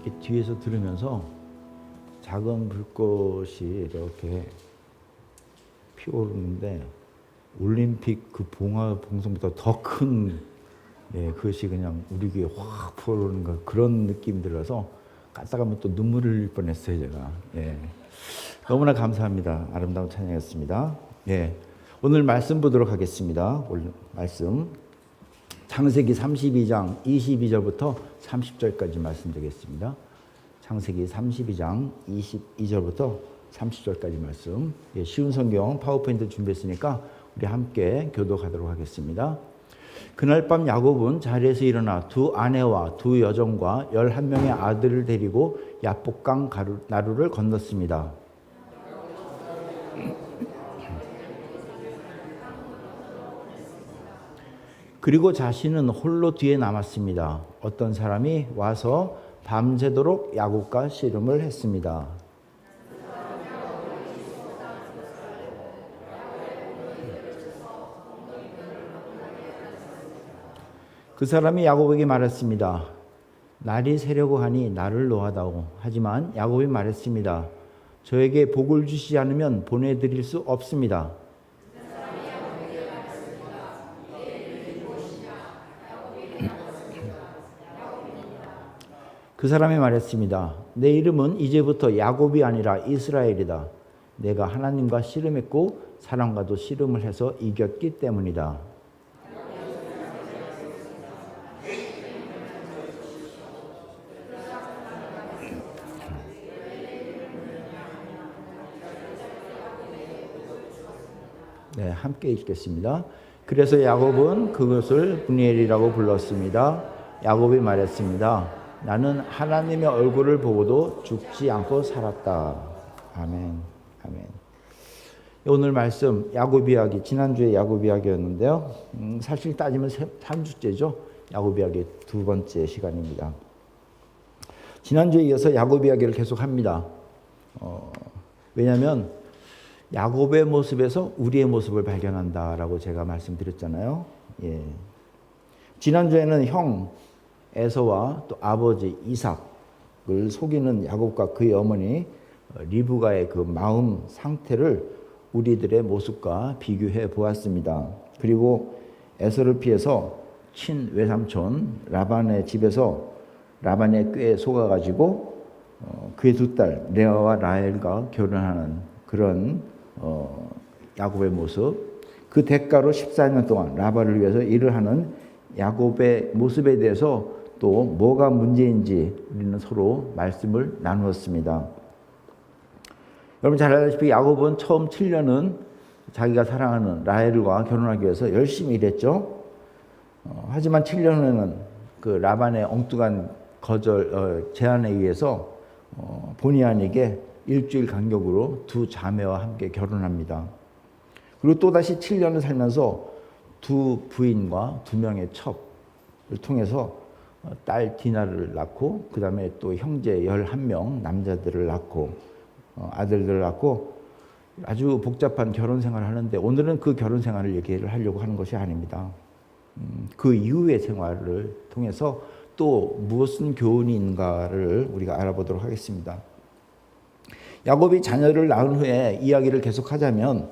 이렇게 뒤에서 들으면서 작은 불꽃이 이렇게 피어오르는데 올림픽 그 봉화 봉송보다 더 큰 그것이 그냥 우리 귀에 확 피어오르는 그런 느낌이 들어서 까딱하면 또 눈물을 흘릴 뻔했어요 제가. 너무나 감사합니다. 아름다운 찬양이었습니다. 오늘 말씀 보도록 하겠습니다. 오늘 말씀 창세기 32장 22절부터 30절까지 말씀드리겠습니다. 창세기 32장 22절부터 30절까지 말씀. 쉬운 성경 파워포인트 준비했으니까 우리 함께 교독하도록 하겠습니다. 그날 밤 야곱은 자리에서 일어나 두 아내와 두 여종과 11명의 아들을 데리고 야복강 나루를 건넜습니다. 그리고 자신은 홀로 뒤에 남았습니다. 어떤 사람이 와서 밤새도록 야곱과 씨름을 했습니다. 그 사람이 야곱에게 말했습니다. 날이 새려고 하니 나를 놓아다오. 하지만 야곱이 말했습니다. 저에게 복을 주시지 않으면 보내드릴 수 없습니다. 그 사람이 말했습니다. 내 이름은 이제부터 야곱이 아니라 이스라엘이다. 내가 하나님과 씨름했고 사람과도 씨름을 해서 이겼기 때문이다. 함께 읽겠습니다. 그래서 야곱은 그것을 브니엘이라고 불렀습니다. 야곱이 말했습니다. 나는 하나님의 얼굴을 보고도 죽지 않고 살았다. 아멘. 아멘. 오늘 말씀 야곱 이야기, 지난주에 야곱 이야기였는데요. 사실 따지면 3주째죠. 야곱 이야기 두 번째 시간입니다. 지난주에 이어서 야곱 이야기를 계속합니다. 왜냐하면 야곱의 모습에서 우리의 모습을 발견한다라고 제가 말씀드렸잖아요. 지난주에는 형 에서와 또 아버지 이삭을 속이는 야곱과 그의 어머니 리브가의 그 마음 상태를 우리들의 모습과 비교해 보았습니다. 그리고 에서를 피해서 친외삼촌 라반의 집에서 라반의 꾀에 속아가지고 그의 두 딸 레아와 라헬과 결혼하는 그런 야곱의 모습, 그 대가로 14년 동안 라반을 위해서 일을 하는 야곱의 모습에 대해서 또 뭐가 문제인지 우리는 서로 말씀을 나누었습니다. 여러분 잘 알다시피 야곱은 처음 7년은 자기가 사랑하는 라헬과 결혼하기 위해서 열심히 일했죠. 하지만 7년 후에는 그 라반의 엉뚱한 제안에 의해서 보니안에게 일주일 간격으로 두 자매와 함께 결혼합니다. 그리고 또다시 7년을 살면서 두 부인과 두 명의 첩을 통해서 딸 디나를 낳고 그 다음에 또 형제 11명 남자들을 낳고 아들들을 낳고 아주 복잡한 결혼 생활을 하는데 오늘은 그 결혼 생활을 얘기를 하려고 하는 것이 아닙니다. 그 이후의 생활을 통해서 또 무엇은 교훈이 있는가를 우리가 알아보도록 하겠습니다. 야곱이 자녀를 낳은 후에 이야기를 계속하자면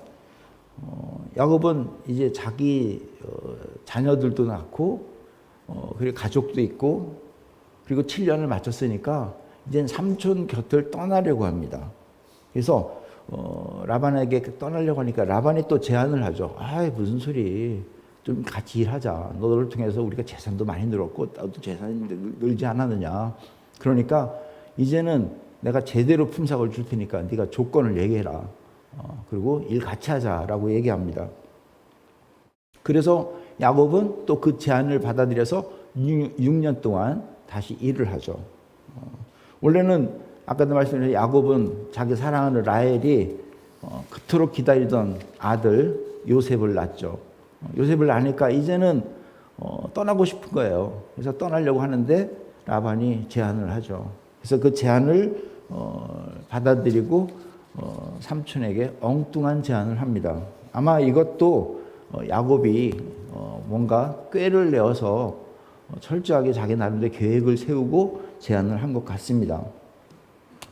야곱은 이제 자기 자녀들도 낳고 그리고 가족도 있고 그리고 7년을 마쳤으니까 이제 삼촌 곁을 떠나려고 합니다. 그래서 라반에게 떠나려고 하니까 라반이 또 제안을 하죠. 무슨 소리, 좀 같이 일하자. 너를 통해서 우리가 재산도 많이 늘었고 나도 재산이 늘지 않았느냐. 그러니까 이제는 내가 제대로 품삯을 줄 테니까 네가 조건을 얘기해라. 그리고 일 같이 하자라고 얘기합니다. 그래서 야곱은 또 그 제안을 받아들여서 6년 동안 다시 일을 하죠. 원래는 아까도 말씀드린 야곱은 자기 사랑하는 라헬이 그토록 기다리던 아들 요셉을 낳죠. 요셉을 낳으니까 이제는 떠나고 싶은 거예요. 그래서 떠나려고 하는데 라반이 제안을 하죠. 그래서 그 제안을 받아들이고 삼촌에게 엉뚱한 제안을 합니다. 아마 이것도 야곱이 뭔가 꾀를 내어서 철저하게 자기 나름대로 계획을 세우고 제안을 한 것 같습니다.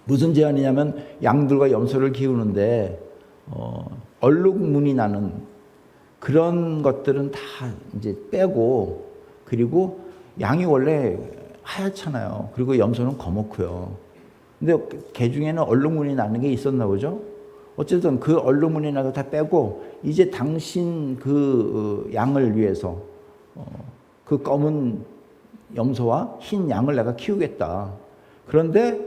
무슨 제안이냐면 양들과 염소를 키우는데 얼룩무늬 나는 그런 것들은 다 이제 빼고, 그리고 양이 원래 하얗잖아요. 그리고 염소는 거먹고요. 근데 개 중에는 얼룩무늬 나는 게 있었나 보죠. 어쨌든 그 얼룩무늬 나는 거 다 빼고 이제 당신 그 양을 위해서 그 검은 염소와 흰 양을 내가 키우겠다. 그런데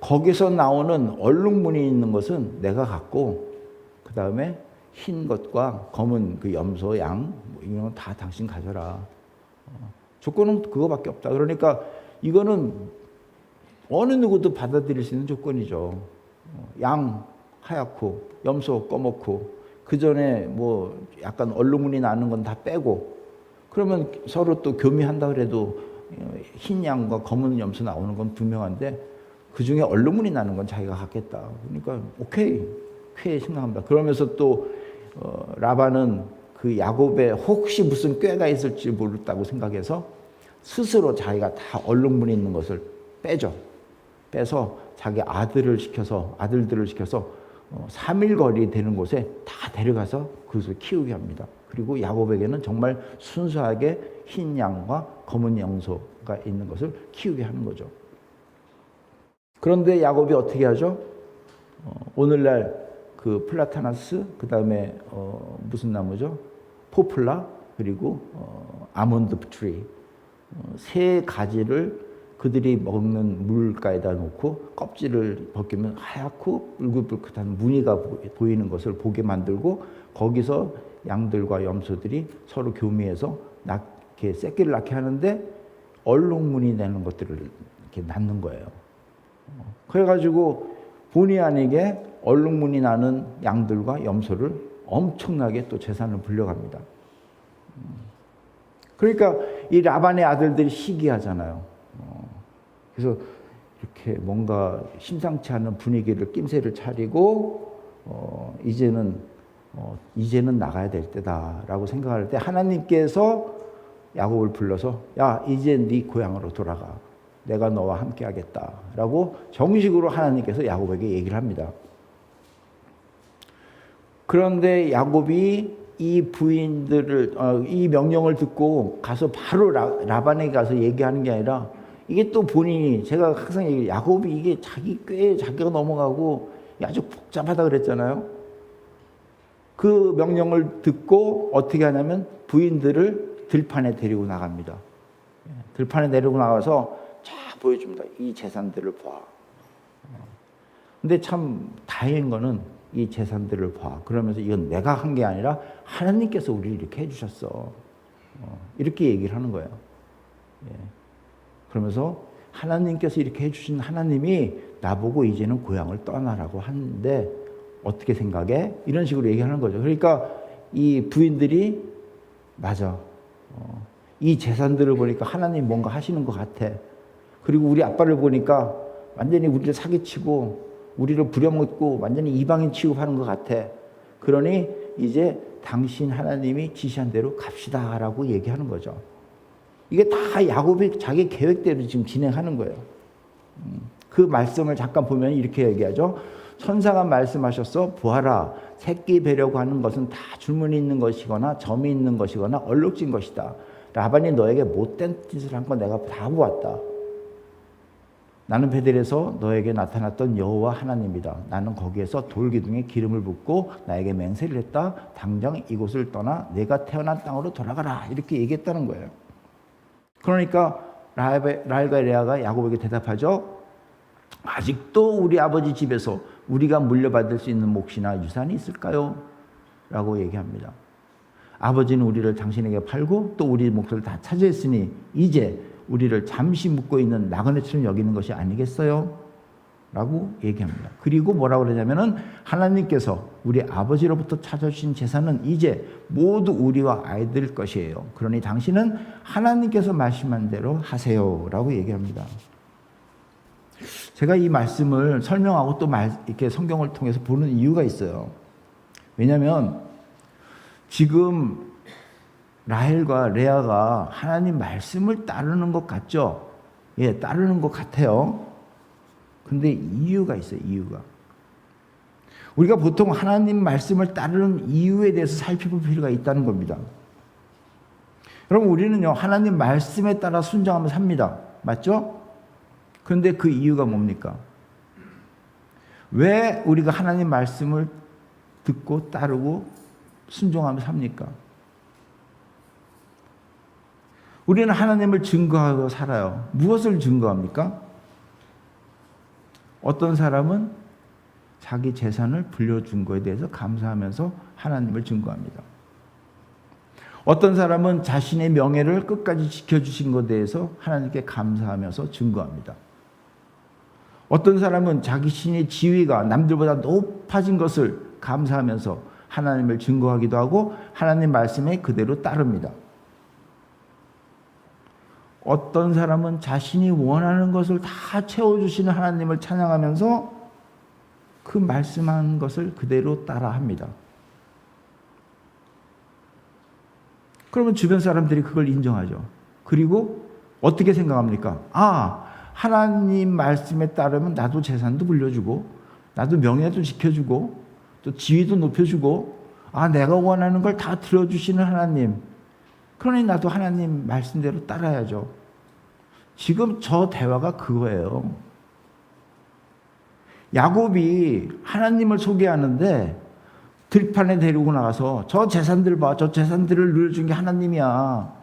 거기서 나오는 얼룩무늬 있는 것은 내가 갖고, 그 다음에 흰 것과 검은 그 염소, 양, 이런 건 다 당신 가져라. 조건은 그거밖에 없다. 그러니까 이거는 어느 누구도 받아들일 수 있는 조건이죠. 양 하얗고 염소 검었고 그 전에 뭐 약간 얼룩무늬 나는 건 다 빼고, 그러면 서로 또 교미한다 그래도 흰 양과 검은 염소 나오는 건 분명한데 그 중에 얼룩무늬 나는 건 자기가 갖겠다. 그러니까 오케이 생각합니다. 그러면서 또 라반은 그 야곱에 혹시 무슨 꾀가 있을지 모르겠다고 생각해서 스스로 자기가 다 얼룩무늬 있는 것을 빼서 자기 아들들을 시켜서 3일 거리 되는 곳에 다 데려가서 그것을 키우게 합니다. 그리고 야곱에게는 정말 순수하게 흰 양과 검은 염소가 있는 것을 키우게 하는 거죠. 그런데 야곱이 어떻게 하죠? 오늘날 그 플라타나스, 그 다음에 무슨 나무죠? 포플라, 그리고 아몬드 트리, 세 가지를 그들이 먹는 물가에다 놓고 껍질을 벗기면 하얗고 붉은붉은한 무늬가 보이는 것을 보게 만들고, 거기서 양들과 염소들이 서로 교미해서 낳게, 새끼를 낳게 하는데 얼룩무늬 내는 것들을 이렇게 낳는 거예요. 그래가지고 본의 아니게 얼룩무늬 나는 양들과 염소를 엄청나게 또 재산을 불려갑니다. 그러니까 이 라반의 아들들이 시기하잖아요. 그래서 이렇게 뭔가 심상치 않은 분위기를, 낌새를 차리고 이제는 나가야 될 때다라고 생각할 때 하나님께서 야곱을 불러서 야, 이제 네 고향으로 돌아가. 내가 너와 함께 하겠다라고 정식으로 하나님께서 야곱에게 얘기를 합니다. 그런데 야곱이 이 부인들을 이 명령을 듣고 가서 바로 라반에게 가서 얘기하는 게 아니라, 이게 또 본인이, 제가 항상 얘기해요. 야곱이 이게 자기 꾀에 자기가 넘어가고 아주 복잡하다 그랬잖아요. 그 명령을 듣고 어떻게 하냐면 부인들을 들판에 데리고 나갑니다. 들판에 데리고 나가서 쫙 보여줍니다. 이 재산들을 봐. 근데 참 다행인 거는 이 재산들을 봐. 그러면서 이건 내가 한 게 아니라 하나님께서 우리를 이렇게 해주셨어. 이렇게 얘기를 하는 거예요. 그러면서 하나님께서 이렇게 해주신 하나님이 나보고 이제는 고향을 떠나라고 하는데 어떻게 생각해? 이런 식으로 얘기하는 거죠. 그러니까 이 부인들이 맞아. 이 재산들을 보니까 하나님 뭔가 하시는 것 같아. 그리고 우리 아빠를 보니까 완전히 우리를 사기치고 우리를 부려먹고 완전히 이방인 취급하는 것 같아. 그러니 이제 당신 하나님이 지시한 대로 갑시다라고 얘기하는 거죠. 이게 다 야곱이 자기 계획대로 지금 진행하는 거예요. 그 말씀을 잠깐 보면 이렇게 얘기하죠. 천사가 말씀하셔서 보아라, 새끼 뵈려고 하는 것은 다 줄무늬 있는 것이거나 점이 있는 것이거나 얼룩진 것이다. 라반이 너에게 못된 짓을 한 건 내가 다 보았다. 나는 베델에서 너에게 나타났던 여호와 하나님이다. 나는 거기에서 돌기둥에 기름을 붓고 나에게 맹세를 했다. 당장 이곳을 떠나 내가 태어난 땅으로 돌아가라. 이렇게 얘기했다는 거예요. 그러니까 라헬과 레아가 야곱에게 대답하죠. 아직도 우리 아버지 집에서 우리가 물려받을 수 있는 몫이나 유산이 있을까요? 라고 얘기합니다. 아버지는 우리를 당신에게 팔고 또 우리 몫을 다 차지했으니 이제 우리를 잠시 묻고 있는 나그네처럼 여기는 것이 아니겠어요? 라고 얘기합니다. 그리고 뭐라고 그러냐면은 하나님께서 우리 아버지로부터 찾아주신 재산은 이제 모두 우리와 아이들 것이에요. 그러니 당신은 하나님께서 말씀한 대로 하세요. 라고 얘기합니다. 제가 이 말씀을 설명하고 또 이렇게 성경을 통해서 보는 이유가 있어요. 왜냐하면 지금 라헬과 레아가 하나님 말씀을 따르는 것 같죠? 따르는 것 같아요. 근데 이유가 있어요, 이유가. 우리가 보통 하나님 말씀을 따르는 이유에 대해서 살펴볼 필요가 있다는 겁니다. 여러분, 우리는요, 하나님 말씀에 따라 순종하며 삽니다. 맞죠? 그런데 그 이유가 뭡니까? 왜 우리가 하나님 말씀을 듣고 따르고 순종하며 삽니까? 우리는 하나님을 증거하고 살아요. 무엇을 증거합니까? 어떤 사람은 자기 재산을 불려준 것에 대해서 감사하면서 하나님을 증거합니다. 어떤 사람은 자신의 명예를 끝까지 지켜주신 것에 대해서 하나님께 감사하면서 증거합니다. 어떤 사람은 자신의 지위가 남들보다 높아진 것을 감사하면서 하나님을 증거하기도 하고 하나님 말씀에 그대로 따릅니다. 어떤 사람은 자신이 원하는 것을 다 채워주시는 하나님을 찬양하면서 그 말씀한 것을 그대로 따라합니다. 그러면 주변 사람들이 그걸 인정하죠. 그리고 어떻게 생각합니까? 하나님 말씀에 따르면 나도 재산도 불려주고 나도 명예도 지켜주고 또 지위도 높여주고 내가 원하는 걸 다 들어주시는 하나님, 그러니 나도 하나님 말씀대로 따라야죠. 지금 저 대화가 그거예요. 야곱이 하나님을 소개하는데 들판에 데리고 나가서 저 재산들 봐, 저 재산들을 누려준 게 하나님이야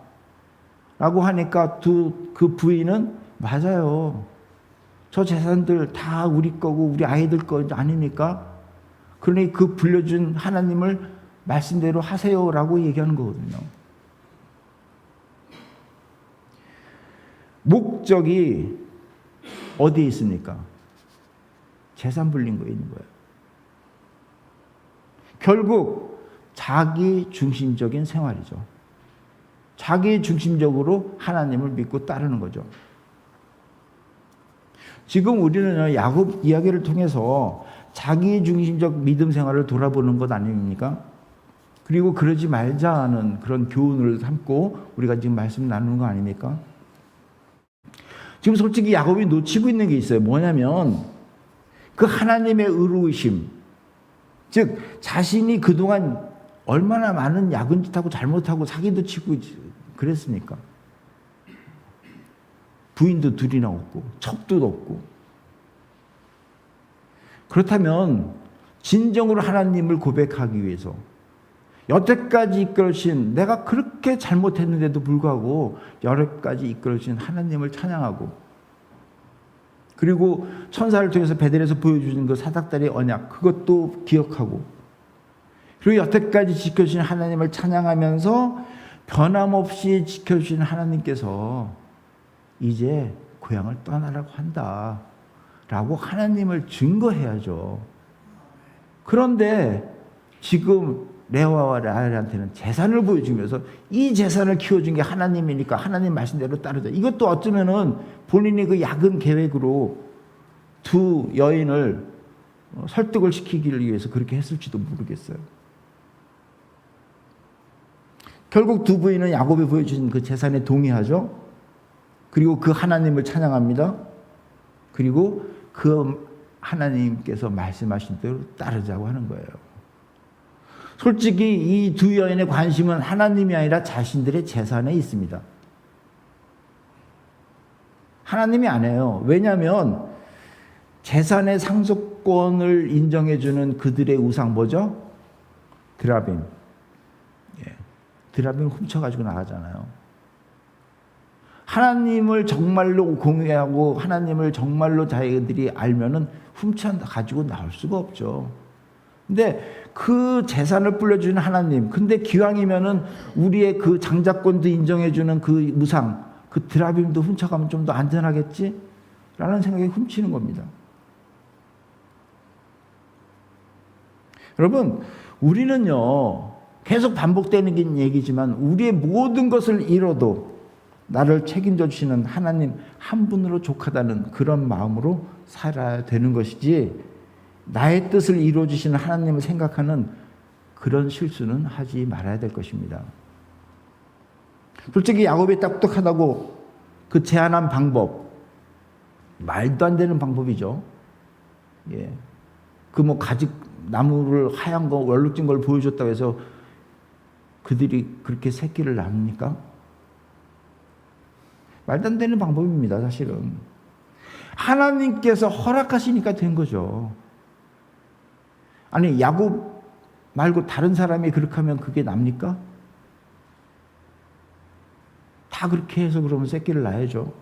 라고 하니까 그 부인은 맞아요, 저 재산들 다 우리 거고 우리 아이들 거 아닙니까? 그러니 그 불려준 하나님을 말씀대로 하세요라고 얘기하는 거거든요. 목적이 어디에 있습니까? 재산 불린 거에 있는 거예요. 결국 자기 중심적인 생활이죠. 자기 중심적으로 하나님을 믿고 따르는 거죠. 지금 우리는 야곱 이야기를 통해서 자기 중심적 믿음 생활을 돌아보는 것 아닙니까? 그리고 그러지 말자는 그런 교훈을 삼고 우리가 지금 말씀 나누는 거 아닙니까? 지금 솔직히 야곱이 놓치고 있는 게 있어요. 뭐냐면 그 하나님의 의로우심, 즉 자신이 그동안 얼마나 많은 야근 짓하고 잘못하고 사기도 치고 그랬습니까? 부인도 둘이나 없고 첩도 없고. 그렇다면 진정으로 하나님을 고백하기 위해서 여태까지 이끌어주신, 내가 그렇게 잘못했는데도 불구하고 여태까지 이끌어주신 하나님을 찬양하고, 그리고 천사를 통해서 베델에서 보여주신 그 사닥다리 언약, 그것도 기억하고, 그리고 여태까지 지켜주신 하나님을 찬양하면서 변함없이 지켜주신 하나님께서 이제 고향을 떠나라고 한다 라고 하나님을 증거해야죠. 그런데 지금 레아와 라헬한테는 재산을 보여주면서 이 재산을 키워준 게 하나님이니까 하나님 말씀대로 따르자. 이것도 어쩌면은 본인이 그 야근 계획으로 두 여인을 설득을 시키기 위해서 그렇게 했을지도 모르겠어요. 결국 두 부인은 야곱이 보여주신 그 재산에 동의하죠. 그리고 그 하나님을 찬양합니다. 그리고 그 하나님께서 말씀하신 대로 따르자고 하는 거예요. 솔직히 이 두 여인의 관심은 하나님이 아니라 자신들의 재산에 있습니다. 하나님이 아니에요. 왜냐하면 재산의 상속권을 인정해주는 그들의 우상 뭐죠? 드라빔. 드라빔을 훔쳐가지고 나가잖아요. 하나님을 정말로 공유하고 하나님을 정말로 자기들이 알면은 훔쳐 가지고 나올 수가 없죠. 근데 그 재산을 불려주는 하나님, 근데 기왕이면은 우리의 그 장자권도 인정해주는 그 무상, 그 드라빔도 훔쳐가면 좀 더 안전하겠지? 라는 생각에 훔치는 겁니다. 여러분, 우리는요, 계속 반복되는 얘기지만 우리의 모든 것을 잃어도 나를 책임져 주시는 하나님 한 분으로 족하다는 그런 마음으로 살아야 되는 것이지, 나의 뜻을 이루어 주시는 하나님을 생각하는 그런 실수는 하지 말아야 될 것입니다. 솔직히 야곱이 똑똑하다고 그 제안한 방법, 말도 안 되는 방법이죠. 예. 그 뭐 가지 나무를 하얀 거 얼룩진 걸 보여줬다고 해서 그들이 그렇게 새끼를 낳습니까? 말도 안 되는 방법입니다, 사실은. 하나님께서 허락하시니까 된 거죠. 아니, 야곱 말고 다른 사람이 그렇게 하면 그게 납니까? 다 그렇게 해서 그러면 새끼를 낳아야죠.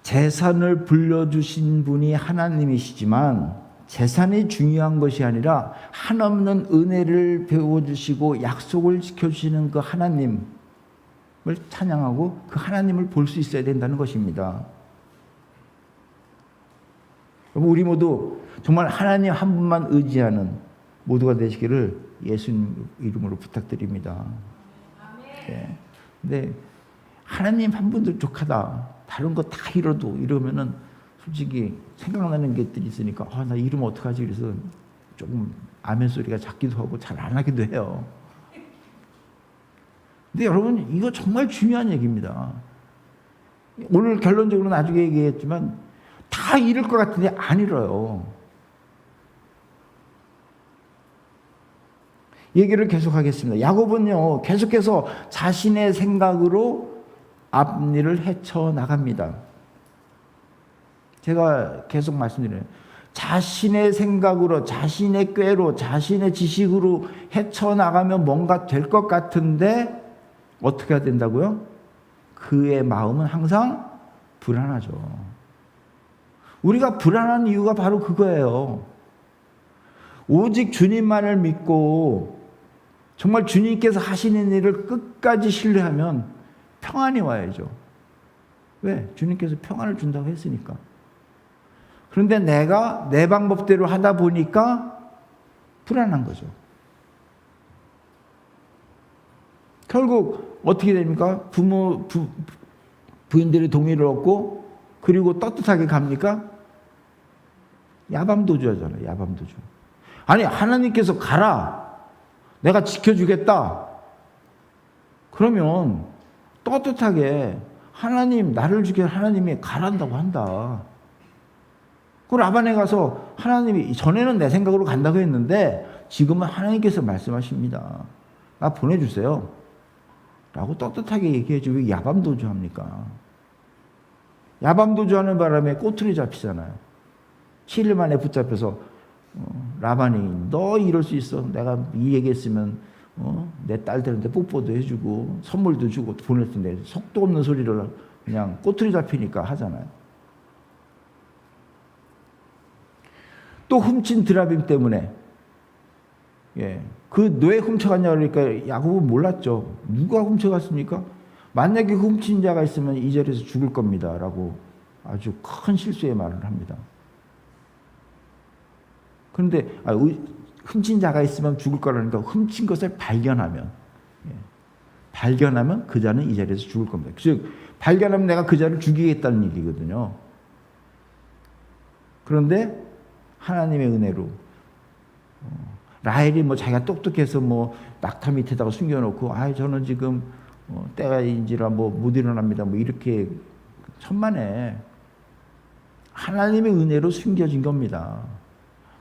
재산을 불려주신 분이 하나님이시지만 재산이 중요한 것이 아니라 한없는 은혜를 배워주시고 약속을 지켜주시는 그 하나님을 찬양하고 그 하나님을 볼 수 있어야 된다는 것입니다. 우리 모두 정말 하나님 한 분만 의지하는 모두가 되시기를 예수님 이름으로 부탁드립니다. 네. 근데 하나님 한 분도 족하다. 다른 거 다 잃어도 이러면은 솔직히 생각나는 것들이 있으니까 나 이러면 어떡하지? 그래서 조금 아멘 소리가 작기도 하고 잘 안 하기도 해요. 근데 여러분 이거 정말 중요한 얘기입니다. 오늘 결론적으로 나중에 얘기했지만 다 잃을 것 같은데 안 잃어요. 얘기를 계속하겠습니다. 야곱은요 계속해서 자신의 생각으로 앞일을 헤쳐나갑니다. 제가 계속 말씀드려요. 자신의 생각으로, 자신의 꾀로, 자신의 지식으로 헤쳐나가면 뭔가 될 것 같은데 어떻게 해야 된다고요? 그의 마음은 항상 불안하죠. 우리가 불안한 이유가 바로 그거예요. 오직 주님만을 믿고 정말 주님께서 하시는 일을 끝까지 신뢰하면 평안이 와야죠. 왜? 주님께서 평안을 준다고 했으니까. 그런데 내가 내 방법대로 하다 보니까 불안한 거죠. 결국 어떻게 됩니까? 부인들의 동의를 얻고 그리고 떳떳하게 갑니까? 야밤도주 하잖아요. 야밤도주. 아니 하나님께서 가라. 내가 지켜주겠다. 그러면 떳떳하게 하나님 나를 죽여 하나님이 가란다고 한다. 그 라반에 가서 하나님이 전에는 내 생각으로 간다고 했는데 지금은 하나님께서 말씀하십니다. 나 보내주세요. 라고 떳떳하게 얘기해주고 왜 야밤도주 합니까? 야밤도주 하는 바람에 꼬투리 잡히잖아요. 7일 만에 붙잡혀서 라반이 너 이럴 수 있어. 내가 이 얘기했으면 내 딸들한테 뽀뽀도 해주고 선물도 주고 보낼 텐데 속도 없는 소리를 그냥 꼬투리 잡히니까 하잖아요. 또 훔친 드라빔 때문에 그 왜 훔쳐갔냐 그러니까 야곱은 몰랐죠. 누가 훔쳐갔습니까? 만약에 훔친 자가 있으면 이 자리에서 죽을 겁니다 라고 아주 큰 실수의 말을 합니다. 그런데 훔친 자가 있으면 죽을 거라니까 훔친 것을 발견하면 그 자는 이 자리에서 죽을 겁니다. 즉 발견하면 내가 그 자를 죽이겠다는 얘기거든요. 그런데 하나님의 은혜로 라헬이 뭐 자기가 똑똑해서 뭐 낙타 밑에다가 숨겨놓고 저는 지금 때가인지라 뭐 못 일어납니다 뭐 이렇게 천만에 하나님의 은혜로 숨겨진 겁니다.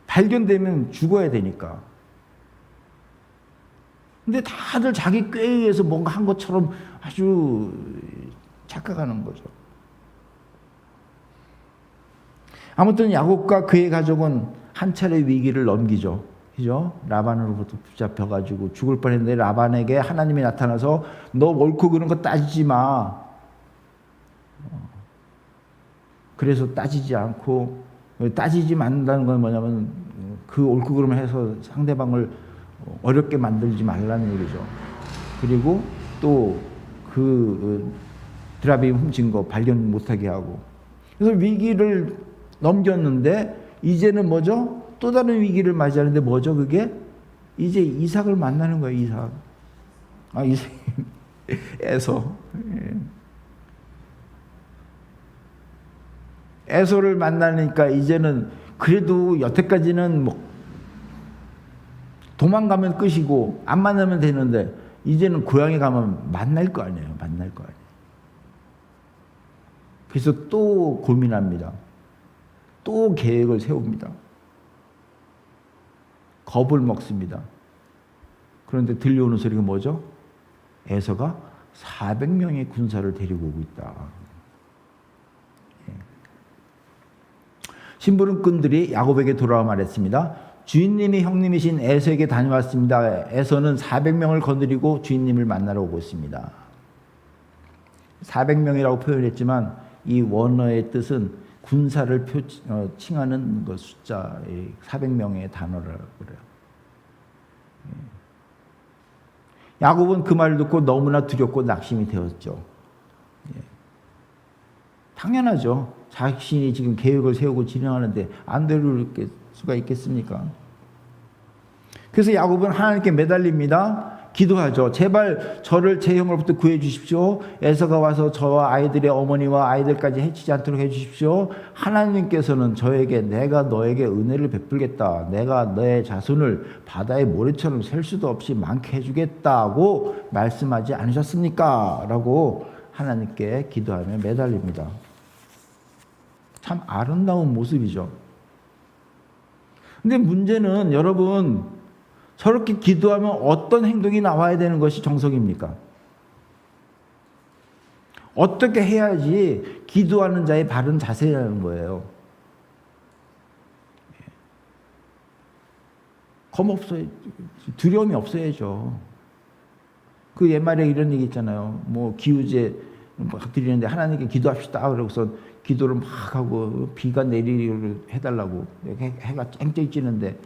발견되면 죽어야 되니까. 근데 다들 자기 꾀에 의해서 뭔가 한 것처럼 아주 착각하는 거죠. 아무튼 야곱과 그의 가족은 한 차례 위기를 넘기죠. 그죠? 라반으로부터 붙잡혀가지고 죽을 뻔했는데 라반에게 하나님이 나타나서 너 옳고 그런 거 따지지 마. 그래서 따지지 않고 따지지 않는다는 건 뭐냐면 그 옳고 그름을 해서 상대방을 어렵게 만들지 말라는 얘기죠. 그리고 또 그 드라빔 훔친 거 발견 못하게 하고. 그래서 위기를 넘겼는데 이제는 뭐죠? 또 다른 위기를 맞이하는데 뭐죠 그게? 이제 이삭을 만나는 거예요. 이삭. 이삭. 에서. 에서를 만나니까 이제는 그래도 여태까지는 뭐 도망가면 끝이고 안 만나면 되는데 이제는 고향에 가면 만날 거 아니에요. 만날 거 아니에요. 그래서 또 고민합니다. 또 계획을 세웁니다. 겁을 먹습니다. 그런데 들려오는 소리가 뭐죠? 에서가 400명의 군사를 데리고 오고 있다. 심부름꾼들이 야곱에게 돌아와 말했습니다. 주인님이 형님이신 에서에게 다녀왔습니다. 에서는 400명을 거느리고 주인님을 만나러 오고 있습니다. 400명이라고 표현했지만 이 원어의 뜻은 군사를 칭하는 그 숫자 400명의 단어라고 그래요. 야곱은 그 말을 듣고 너무나 두렵고 낙심이 되었죠. 당연하죠. 자신이 지금 계획을 세우고 진행하는데 안 될 수가 있겠습니까? 그래서 야곱은 하나님께 매달립니다. 기도하죠. 제발 저를 제 형으로부터 구해 주십시오. 에서가 와서 저와 아이들의 어머니와 아이들까지 해치지 않도록 해 주십시오. 하나님께서는 저에게 내가 너에게 은혜를 베풀겠다. 내가 너의 자손을 바다의 모래처럼 셀 수도 없이 많게 해주겠다고 말씀하지 않으셨습니까? 라고 하나님께 기도하며 매달립니다. 참 아름다운 모습이죠. 근데 문제는 여러분, 저렇게 기도하면 어떤 행동이 나와야 되는 것이 정석입니까? 어떻게 해야지 기도하는 자의 바른 자세라는 거예요. 겁 없어요. 두려움이 없어야죠. 그 옛말에 이런 얘기 있잖아요. 뭐 기우제 막 드리는데 하나님께 기도합시다. 그러고서 기도를 막 하고 비가 내리게 해달라고 해가 쨍쨍 찌는데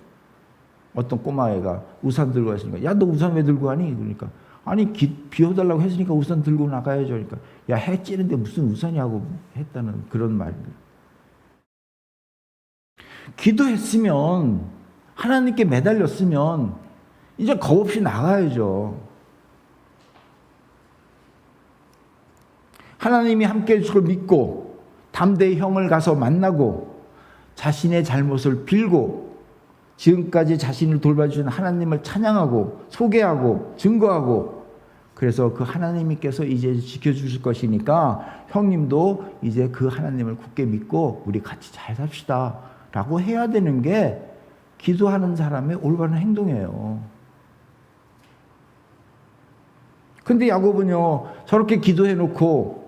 어떤 꼬마애가 우산 들고 왔으니까 야 너 우산 왜 들고 가니? 그러니까 아니 비 와달라고 했으니까 우산 들고 나가야죠. 그러니까 야 해 찌는데 무슨 우산이냐고 했다는 그런 말입니다. 기도했으면 하나님께 매달렸으면 이제 겁 없이 나가야죠. 하나님이 함께 해줄 걸 믿고 담대히 형을 가서 만나고 자신의 잘못을 빌고 지금까지 자신을 돌봐주신 하나님을 찬양하고 소개하고 증거하고 그래서 그 하나님께서 이제 지켜주실 것이니까 형님도 이제 그 하나님을 굳게 믿고 우리 같이 잘 삽시다 라고 해야 되는 게 기도하는 사람의 올바른 행동이에요. 근데 야곱은요 저렇게 기도해놓고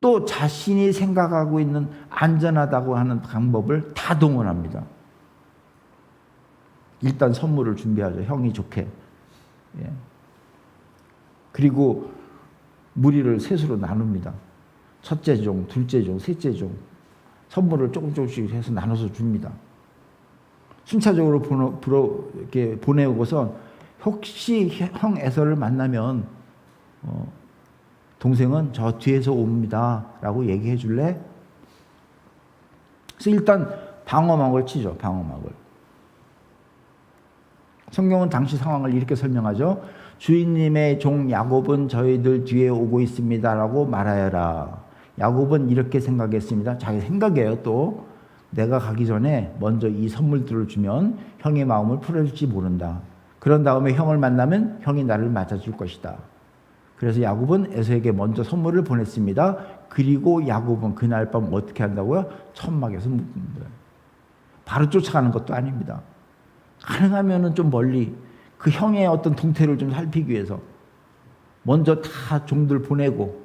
또 자신이 생각하고 있는 안전하다고 하는 방법을 다 동원합니다. 일단 선물을 준비하죠. 형이 좋게. 예. 그리고 무리를 셋으로 나눕니다. 첫째 종, 둘째 종, 셋째 종. 선물을 조금씩 해서 나눠서 줍니다. 순차적으로 이렇게 보내고서 혹시 형 에서를 만나면 동생은 저 뒤에서 옵니다. 라고 얘기해 줄래? 그래서 일단 방어막을 치죠. 방어막을. 성경은 당시 상황을 이렇게 설명하죠. 주인님의 종 야곱은 저희들 뒤에 오고 있습니다. 라고 말하여라. 야곱은 이렇게 생각했습니다. 자기 생각이에요. 또 내가 가기 전에 먼저 이 선물들을 주면 형의 마음을 풀어줄지 모른다. 그런 다음에 형을 만나면 형이 나를 맞아줄 것이다. 그래서 야곱은 에서에게 먼저 선물을 보냈습니다. 그리고 야곱은 그날 밤 어떻게 한다고요? 천막에서 묵습니다. 바로 쫓아가는 것도 아닙니다. 가능하면은 좀 멀리 그 형의 어떤 동태를 좀 살피기 위해서 먼저 다 종들 보내고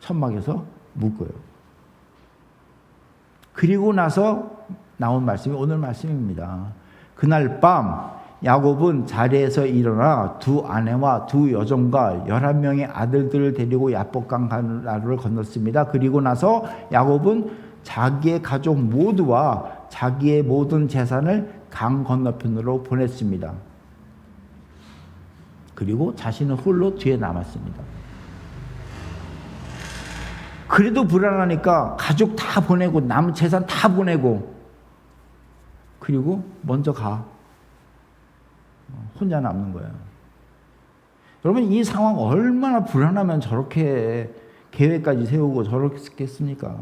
천막에서 묵어요. 그리고 나서 나온 말씀이 오늘 말씀입니다. 그날 밤 야곱은 자리에서 일어나 두 아내와 두 여종과 11명의 아들들을 데리고 야복강 가나를 건넜습니다. 그리고 나서 야곱은 자기의 가족 모두와 자기의 모든 재산을 강 건너편으로 보냈습니다. 그리고 자신은 홀로 뒤에 남았습니다. 그래도 불안하니까 가족 다 보내고 남은 재산 다 보내고 그리고 먼저 가. 혼자 남는 거예요. 여러분 이 상황 얼마나 불안하면 저렇게 계획까지 세우고 저렇겠습니까?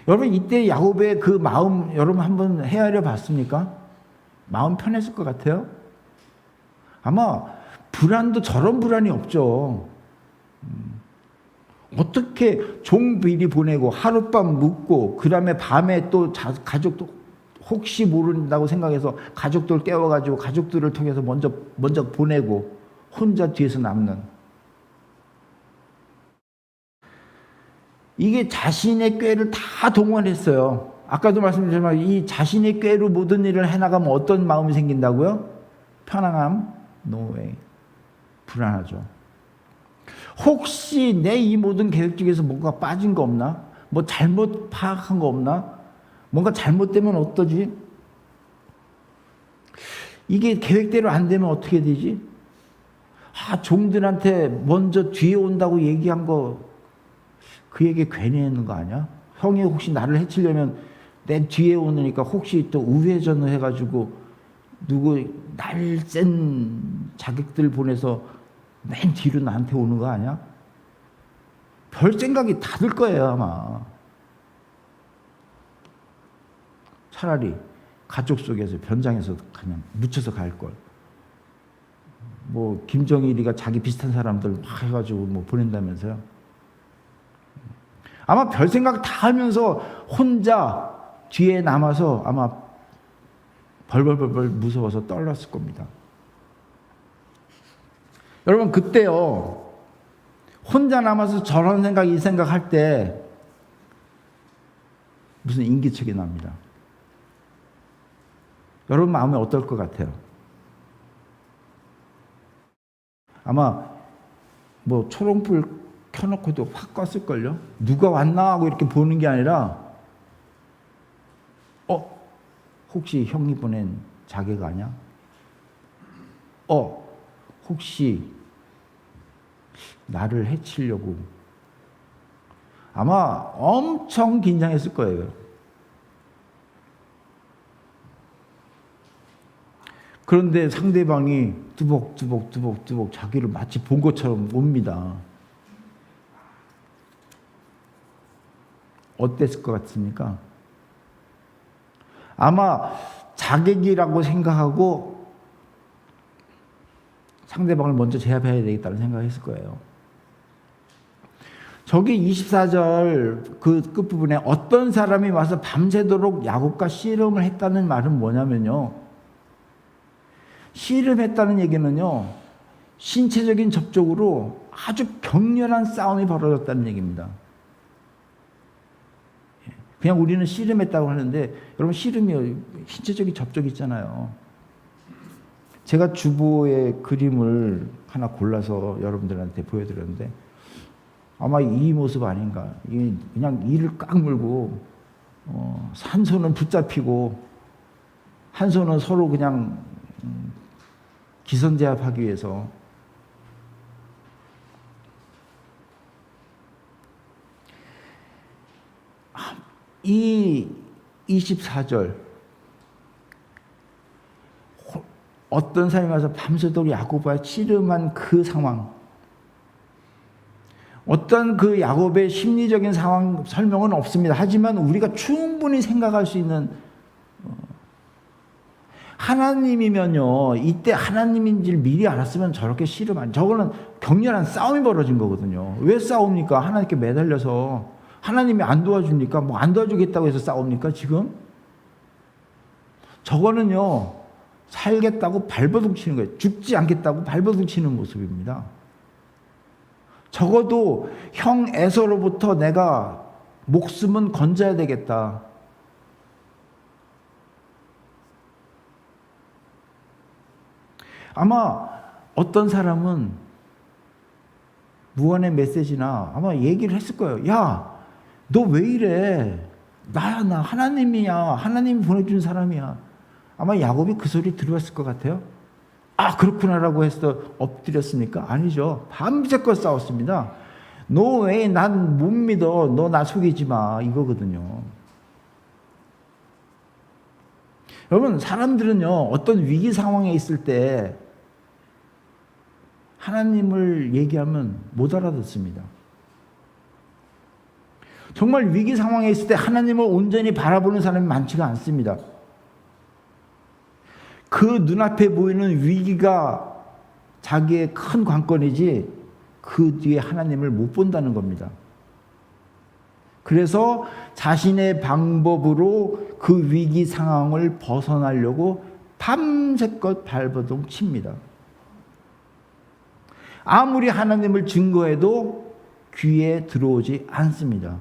여러분 이때 야곱의 그 마음 여러분 한번 헤아려 봤습니까? 마음 편했을 것 같아요? 아마 불안도 저런 불안이 없죠. 어떻게 종비리 보내고 하룻밤 묵고 그 다음에 밤에 또 가족도 혹시 모른다고 생각해서 가족들 깨워가지고 가족들을 통해서 먼저 보내고 혼자 뒤에서 남는, 이게 자신의 꾀를 다 동원했어요. 아까도 말씀드렸지만 이 자신의 꾀로 모든 일을 해나가면 어떤 마음이 생긴다고요? 편안함? No way. 불안하죠. 혹시 내 이 모든 계획 중에서 뭔가 빠진 거 없나? 뭐 잘못 파악한 거 없나? 뭔가 잘못되면 어떠지? 이게 계획대로 안 되면 어떻게 되지? 종들한테 먼저 뒤에 온다고 얘기한 거 그 얘기 괜히 했는 거 아니야? 형이 혹시 나를 해치려면 내 뒤에 오니까 혹시 또 우회전을 해가지고 누구 날 센 자객들 보내서 맨 뒤로 나한테 오는 거 아니야? 별 생각이 다 들 거예요 아마. 차라리 가족 속에서 변장해서 그냥 묻혀서 갈 걸. 뭐 김정일이가 자기 비슷한 사람들 막 해가지고 뭐 보낸다면서요. 아마 별 생각 다 하면서 혼자 뒤에 남아서 아마 벌벌벌벌 무서워서 떨렸을 겁니다. 여러분 그때요, 혼자 남아서 저런 생각 이 생각 할 때 무슨 인기척이 납니다. 여러분 마음이 어떨 것 같아요? 아마 뭐 초롱불 켜놓고도 확 껐을걸요? 누가 왔나 하고 이렇게 보는 게 아니라 혹시 형이 보낸 자객 아니야? 혹시 나를 해치려고. 아마 엄청 긴장했을 거예요. 그런데 상대방이 뚜벅뚜벅 자기를 마치 본 것처럼 옵니다. 어땠을 것 같습니까? 아마 자객이라고 생각하고 상대방을 먼저 제압해야 되겠다는 생각을 했을 거예요. 저기 24절 그 끝부분에 어떤 사람이 와서 밤새도록 야곱과 씨름을 했다는 말은 뭐냐면요, 씨름했다는 얘기는요, 신체적인 접촉으로 아주 격렬한 싸움이 벌어졌다는 얘기입니다. 그냥 우리는 씨름했다고 하는데 여러분, 씨름이 신체적인 접촉이 있잖아요. 제가 주보의 그림을 하나 골라서 여러분들한테 보여드렸는데 아마 이 모습 아닌가. 그냥 이를 꽉 물고 한 손은 붙잡히고 한 손은 서로 그냥 기선제압하기 위해서. 이 24절 어떤 사람이 와서 밤새도록 야곱과 씨름한 그 상황, 어떤 그 야곱의 심리적인 상황 설명은 없습니다. 하지만 우리가 충분히 생각할 수 있는, 하나님이면요, 이때 하나님인지를 미리 알았으면 저렇게 씨름한, 저거는 격렬한 싸움이 벌어진 거거든요. 왜 싸웁니까? 하나님께 매달려서. 하나님이 안 도와줍니까? 뭐 안 도와주겠다고 해서 싸웁니까 지금? 저거는요, 살겠다고 발버둥 치는 거예요. 죽지 않겠다고 발버둥 치는 모습입니다. 적어도 형 에서로부터 내가 목숨은 건져야 되겠다. 아마 어떤 사람은 무언의 메시지나 아마 얘기를 했을 거예요. 야, 너 왜 이래? 나야, 나 하나님이야. 하나님이 보내준 사람이야. 아마 야곱이 그 소리 들었을 것 같아요. 아, 그렇구나라고 해서 엎드렸습니까? 아니죠. 밤새껏 싸웠습니다. 너 왜 난 못 믿어? 너 나 속이지 마. 이거거든요. 여러분, 사람들은요, 어떤 위기 상황에 있을 때 하나님을 얘기하면 못 알아듣습니다. 정말 위기 상황에 있을 때 하나님을 온전히 바라보는 사람이 많지가 않습니다. 그 눈앞에 보이는 위기가 자기의 큰 관건이지 그 뒤에 하나님을 못 본다는 겁니다. 그래서 자신의 방법으로 그 위기 상황을 벗어나려고 밤새껏 발버둥 칩니다. 아무리 하나님을 증거해도 귀에 들어오지 않습니다.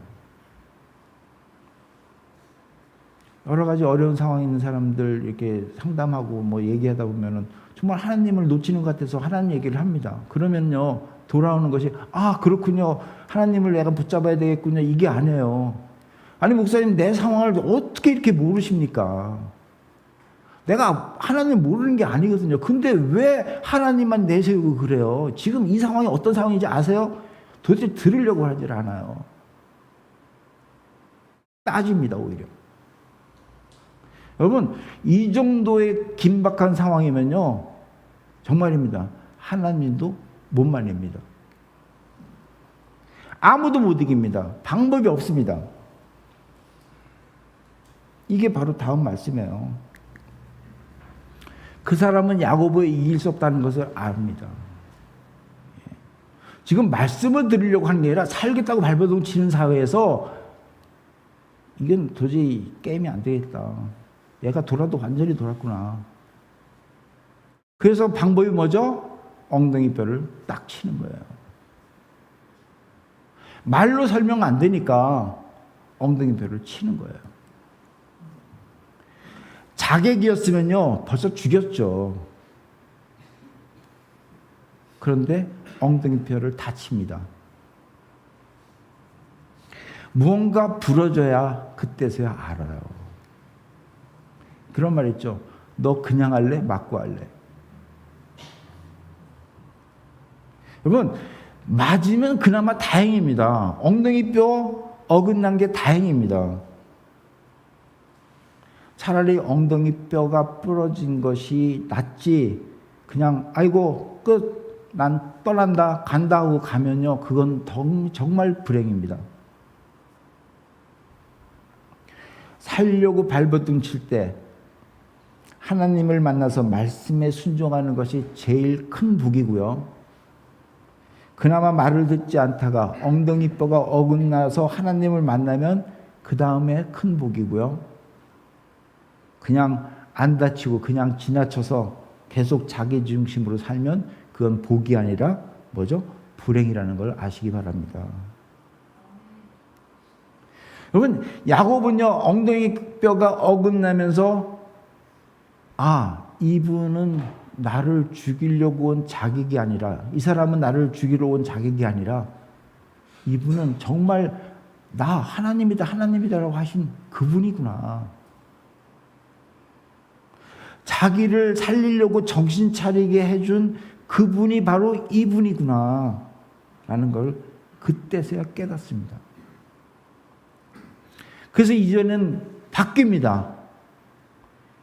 여러 가지 어려운 상황에 있는 사람들 이렇게 상담하고 뭐 얘기하다 보면은 정말 하나님을 놓치는 것 같아서 하나님 얘기를 합니다. 그러면요, 돌아오는 것이, 아, 그렇군요. 하나님을 내가 붙잡아야 되겠군요. 이게 아니에요. 아니, 목사님, 내 상황을 어떻게 이렇게 모르십니까? 내가 하나님 모르는 게 아니거든요. 근데 왜 하나님만 내세우고 그래요? 지금 이 상황이 어떤 상황인지 아세요? 도대체 들으려고 하질 않아요. 따집니다, 오히려. 여러분, 이 정도의 긴박한 상황이면요, 정말입니다. 하나님도 못 말립니다. 아무도 못 이깁니다. 방법이 없습니다. 이게 바로 다음 말씀이에요. 그 사람은 야고보에 이길 수 없다는 것을 압니다. 지금 말씀을 들으려고 하는 게 아니라 살겠다고 발버둥 치는 사회에서 이건 도저히 게임이 안 되겠다. 얘가 돌아도 완전히 돌았구나. 그래서 방법이 뭐죠? 엉덩이 뼈를 딱 치는 거예요. 말로 설명 안 되니까 엉덩이 뼈를 치는 거예요. 자객이었으면요, 벌써 죽였죠. 그런데 엉덩이 뼈를 다칩니다. 무언가 부러져야 그때서야 알아요. 그런 말 있죠. 너 그냥 할래? 맞고 할래? 여러분, 맞으면 그나마 다행입니다. 엉덩이 뼈 어긋난 게 다행입니다. 차라리 엉덩이 뼈가 부러진 것이 낫지, 그냥 아이고 끝, 난 떠난다, 간다 하고 가면요, 그건 정말 불행입니다. 살려고 발버둥 칠 때 하나님을 만나서 말씀에 순종하는 것이 제일 큰 복이고요. 그나마 말을 듣지 않다가 엉덩이 뼈가 어긋나서 하나님을 만나면 그 다음에 큰 복이고요. 그냥 안 다치고 그냥 지나쳐서 계속 자기 중심으로 살면 그건 복이 아니라 뭐죠? 불행이라는 걸 아시기 바랍니다. 여러분, 야곱은요, 엉덩이 뼈가 어긋나면서 아, 이분은 나를 죽이려고 온 자객이 아니라, 이 사람은 나를 죽이러 온 자객이 아니라 이분은 정말 나 하나님이다, 하나님이다라고 하신 그분이구나. 자기를 살리려고 정신 차리게 해준 그분이 바로 이분이구나 라는 걸 그때서야 깨닫습니다. 그래서 이제는 바뀝니다.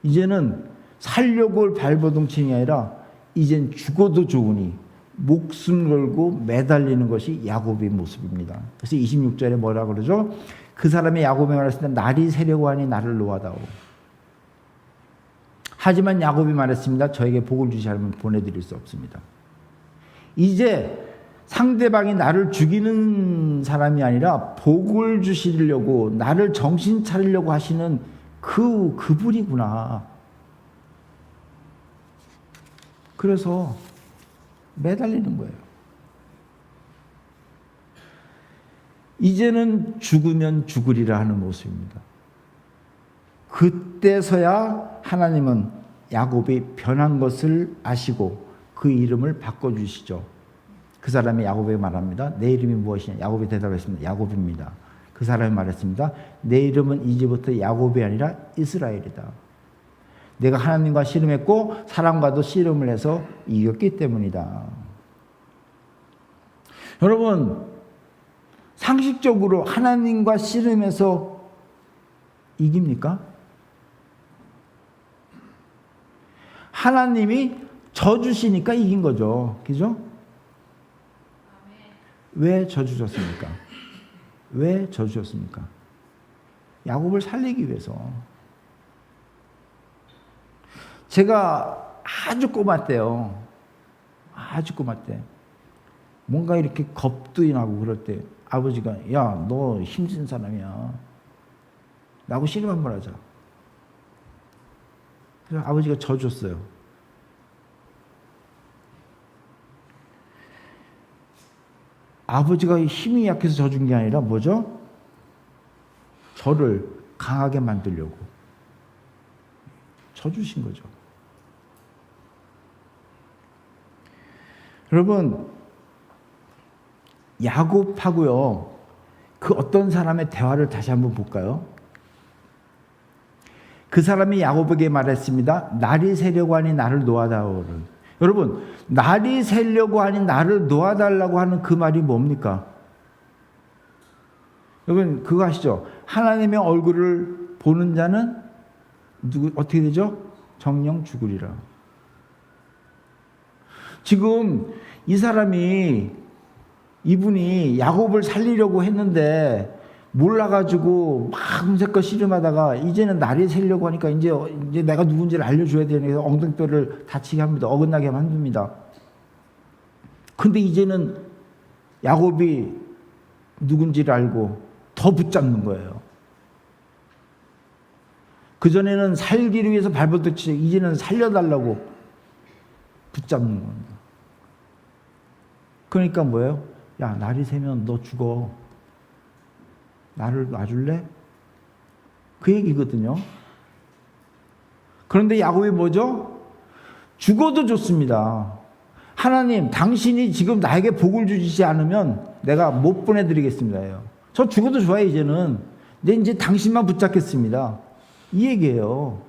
이제는 살려고 발버둥 치는 게 아니라 이젠 죽어도 좋으니 목숨 걸고 매달리는 것이 야곱의 모습입니다. 그래서 26절에 뭐라 그러죠? 그 사람이 야곱에 말했을 때 날이 새려고 하니 나를 놓아다오. 하지만 야곱이 말했습니다. 저에게 복을 주지 않으면 보내드릴 수 없습니다. 이제 상대방이 나를 죽이는 사람이 아니라 복을 주시려고 나를 정신 차리려고 하시는 그분이구나. 그래서 매달리는 거예요. 이제는 죽으면 죽으리라 하는 모습입니다. 그때서야 하나님은 야곱이 변한 것을 아시고 그 이름을 바꿔주시죠. 그 사람이 야곱에게 말합니다. 내 이름이 무엇이냐? 야곱이 대답했습니다. 야곱입니다. 그 사람이 말했습니다. 내 이름은 이제부터 야곱이 아니라 이스라엘이다. 내가 하나님과 씨름했고 사람과도 씨름을 해서 이겼기 때문이다. 여러분, 상식적으로 하나님과 씨름해서 이깁니까? 하나님이 져주시니까 이긴 거죠. 그죠? 왜 져주셨습니까? 왜 져주셨습니까? 야곱을 살리기 위해서. 제가 아주 꼬마 때요. 아주 꼬마 때. 뭔가 이렇게 겁도 나고 그럴 때 아버지가 야, 너 힘든 사람이야. 라고 씨름 한번 하자. 그래서 아버지가 져줬어요. 아버지가 힘이 약해서 져준 게 아니라 뭐죠? 저를 강하게 만들려고 져주신 거죠. 여러분, 야곱하고요, 그 어떤 사람의 대화를 다시 한번 볼까요? 그 사람이 야곱에게 말했습니다. 날이 새려고 하니 나를 놓아다오를. 여러분, 날이 새려고 하니 나를 놓아달라고 하는 그 말이 뭡니까? 여러분, 그거 아시죠? 하나님의 얼굴을 보는 자는 어떻게 되죠? 정령 죽으리라. 지금 이분이 야곱을 살리려고 했는데 몰라가지고 막 음색껏 씨름하다가 이제는 날이 새려고 하니까 이제 내가 누군지를 알려줘야 되니까 엉덩뼈를 다치게 합니다. 어긋나게 만듭니다. 근데 이제는 야곱이 누군지를 알고 더 붙잡는 거예요. 그전에는 살기를 위해서 발버둥치지 이제는 살려달라고 붙잡는 겁니다. 그러니까 뭐예요? 야, 날이 새면 너 죽어. 나를 놔줄래? 그 얘기거든요. 그런데 야곱이 뭐죠? 죽어도 좋습니다. 하나님, 당신이 지금 나에게 복을 주시지 않으면 내가 못 보내드리겠습니다. 저 죽어도 좋아요, 이제는. 근데 이제 당신만 붙잡겠습니다. 이 얘기예요.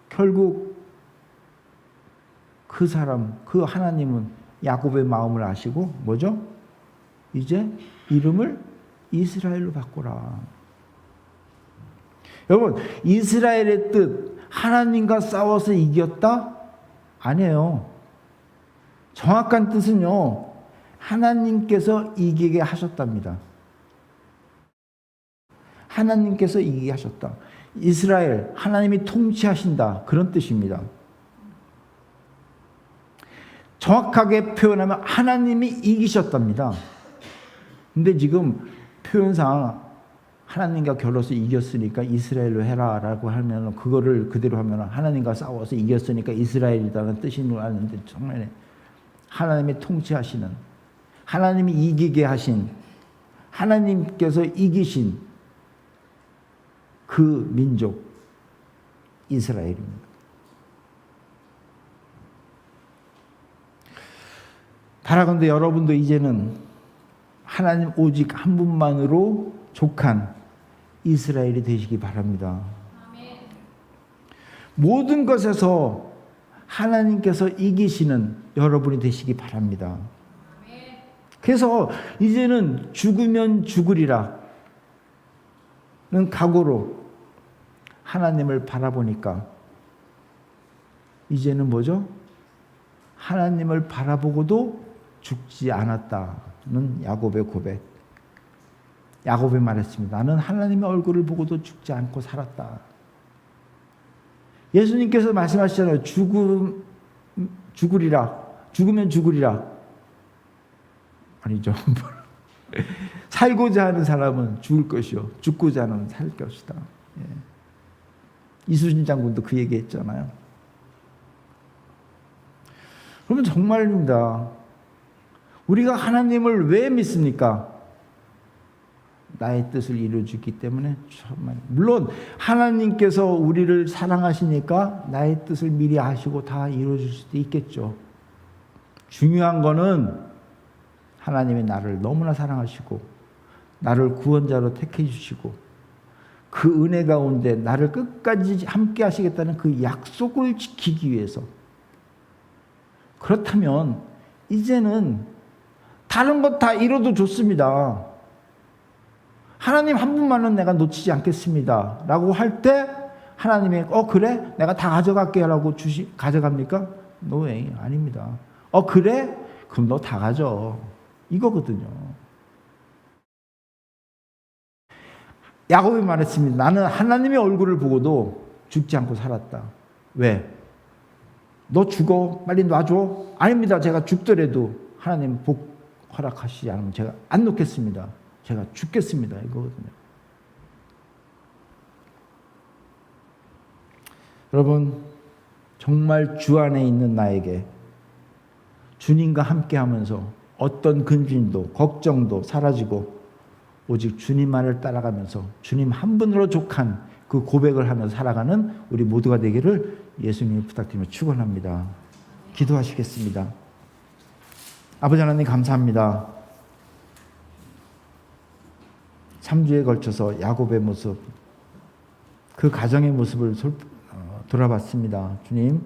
결국 그 하나님은 야곱의 마음을 아시고 뭐죠? 이제 이름을 이스라엘로 바꾸라. 여러분, 이스라엘의 뜻, 하나님과 싸워서 이겼다? 아니에요. 정확한 뜻은요, 하나님께서 이기게 하셨답니다. 하나님께서 이기게 하셨다. 이스라엘, 하나님이 통치하신다. 그런 뜻입니다. 정확하게 표현하면 하나님이 이기셨답니다. 근데 지금 표현상 하나님과 겨뤄서 이겼으니까 이스라엘로 해라 라고 하면 그거를 그대로 하면 하나님과 싸워서 이겼으니까 이스라엘이라는 뜻인 줄 아는데 정말 하나님이 통치하시는, 하나님이 이기게 하신, 하나님께서 이기신 그 민족 이스라엘입니다. 바라건대 여러분도 이제는 하나님 오직 한 분만으로 족한 이스라엘이 되시기 바랍니다. 아멘. 모든 것에서 하나님께서 이기시는 여러분이 되시기 바랍니다. 아멘. 그래서 이제는 죽으면 죽으리라 는 각오로 하나님을 바라보니까 이제는 뭐죠? 하나님을 바라보고도 죽지 않았다는 야곱의 고백. 야곱이 말했습니다. 나는 하나님의 얼굴을 보고도 죽지 않고 살았다. 예수님께서 말씀하시잖아요. 죽으리라. 죽으면 죽으리라. 아니죠. 살고자 하는 사람은 죽을 것이요. 죽고자 하는 살 것이다. 예. 이수진 장군도 그 얘기했잖아요. 그러면 정말입니다. 우리가 하나님을 왜 믿습니까? 나의 뜻을 이루어주기 때문에. 정말. 물론 하나님께서 우리를 사랑하시니까 나의 뜻을 미리 아시고 다 이루어줄 수도 있겠죠. 중요한 거는 하나님이 나를 너무나 사랑하시고 나를 구원자로 택해 주시고 그 은혜 가운데 나를 끝까지 함께 하시겠다는 그 약속을 지키기 위해서. 그렇다면 이제는 다른 것 다 잃어도 좋습니다. 하나님 한 분만은 내가 놓치지 않겠습니다 라고 할 때 하나님이 그래? 내가 다 가져갈게 라고 가져갑니까? No way. 아닙니다. 그래? 그럼 너 다 가져. 이거거든요. 야곱이 말했습니다. 나는 하나님의 얼굴을 보고도 죽지 않고 살았다. 왜? 너 죽어. 빨리 놔줘. 아닙니다. 제가 죽더라도 하나님 복 허락하시지 않으면 제가 안 놓겠습니다. 제가 죽겠습니다. 이거거든요. 여러분, 정말 주 안에 있는 나에게 주님과 함께 하면서 어떤 근심도 걱정도 사라지고 오직 주님만을 따라가면서 주님 한 분으로 족한 그 고백을 하면서 살아가는 우리 모두가 되기를 예수님이 부탁드리며 축원합니다. 기도하시겠습니다. 아버지 하나님 감사합니다. 3주에 걸쳐서 야곱의 모습, 그 가정의 모습을 돌아봤습니다. 주님,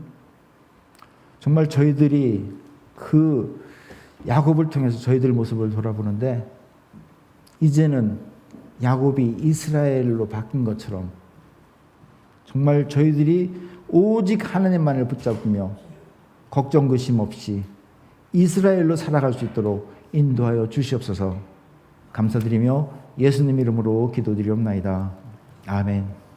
정말 저희들이 그 야곱을 통해서 저희들 모습을 돌아보는데 이제는 야곱이 이스라엘로 바뀐 것처럼 정말 저희들이 오직 하나님만을 붙잡으며 걱정 근심 없이 이스라엘로 살아갈 수 있도록 인도하여 주시옵소서. 감사드리며 예수님 이름으로 기도드리옵나이다. 아멘.